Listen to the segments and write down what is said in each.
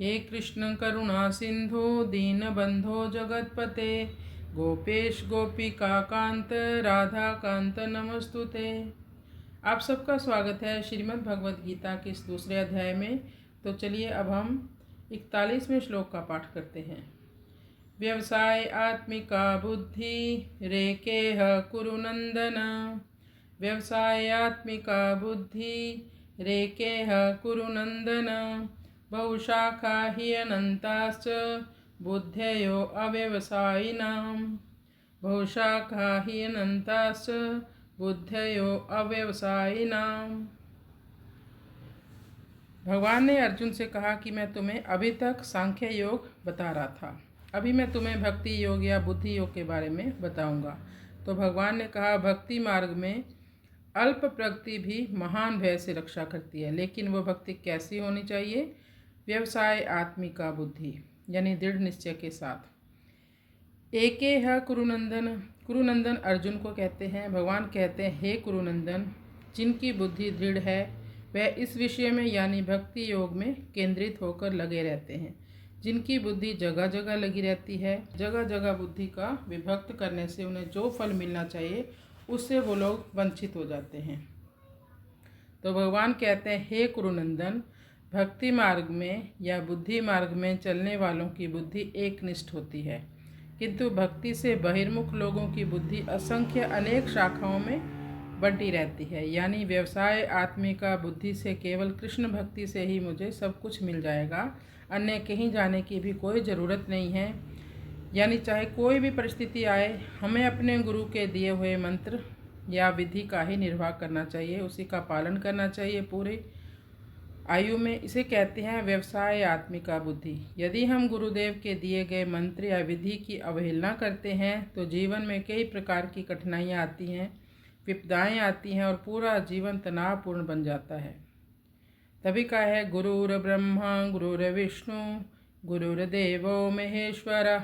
हे कृष्ण करुणा सिंधु दीनबंधो जगतपते गोपेश गोपिका कांत राधा कांत नमस्तुते। आप सबका स्वागत है श्रीमद् भगवद गीता के इस दूसरे अध्याय में। तो चलिए अब हम 41वें श्लोक का पाठ करते हैं। व्यवसाय आत्मिका बुद्धि रेकेह कुरुनंदन। व्यवसायात्मिका बुद्धि रेकेह कुरुनंदन। बहुशाखा हि अनंताश्च बुद्धयो अव्यवसायिनां। बहुशाखा हि अनंताश्च बुद्धयो अव्यवसायिनां। भगवान ने अर्जुन से कहा कि मैं तुम्हें अभी तक सांख्य योग बता रहा था, अभी मैं तुम्हें भक्ति योग या बुद्धि योग के बारे में बताऊंगा। तो भगवान ने कहा, भक्ति मार्ग में अल्प प्रगति भी महान भय से रक्षा करती है, लेकिन वह भक्ति कैसी होनी चाहिए? व्यवसाय आत्मिका बुद्धि यानी दृढ़ निश्चय के साथ। एके है कुरुनंदन। कुरुनंदन अर्जुन को कहते हैं। भगवान कहते हैं, हे कुरुनंदन, जिनकी बुद्धि दृढ़ है वह इस विषय में यानी भक्ति योग में केंद्रित होकर लगे रहते हैं। जिनकी बुद्धि जगह जगह लगी रहती है, जगह जगह बुद्धि का विभक्त करने से उन्हें जो फल मिलना चाहिए उससे वो लोग वंचित हो जाते हैं। तो भगवान कहते हैं, हे कुरुनंदन, भक्ति मार्ग में या बुद्धि मार्ग में चलने वालों की बुद्धि एकनिष्ठ होती है, किंतु भक्ति से बहिर्मुख लोगों की बुद्धि असंख्य अनेक शाखाओं में बंटी रहती है। यानी व्यवसाय आत्मिका बुद्धि से केवल कृष्ण भक्ति से ही मुझे सब कुछ मिल जाएगा, अन्य कहीं जाने की भी कोई ज़रूरत नहीं है। यानी चाहे कोई भी परिस्थिति आए, हमें अपने गुरु के दिए हुए मंत्र या विधि का ही निर्वाह करना चाहिए, उसी का पालन करना चाहिए पूरे आयु में। इसे कहते हैं व्यवसाय आत्मिका बुद्धि। यदि हम गुरुदेव के दिए गए मंत्र या विधि की अवहेलना करते हैं तो जीवन में कई प्रकार की कठिनाइयाँ आती हैं, विपदाएँ आती हैं और पूरा जीवन तनावपूर्ण बन जाता है। तभी कहा है, गुरुर ब्रह्मा गुरुर्विष्णु गुरुर्देवो महेश्वर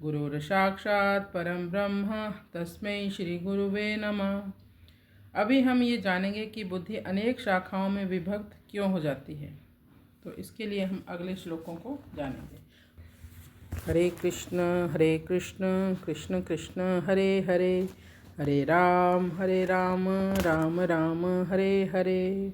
गुरुर साक्षात परम ब्रह्म तस्मै श्री गुरुवे नमः। अभी हम ये जानेंगे कि बुद्धि अनेक शाखाओं में विभक्त क्यों हो जाती है। तो इसके लिए हम अगले श्लोकों को जानेंगे। हरे कृष्ण कृष्ण कृष्ण हरे हरे, हरे राम राम राम हरे हरे।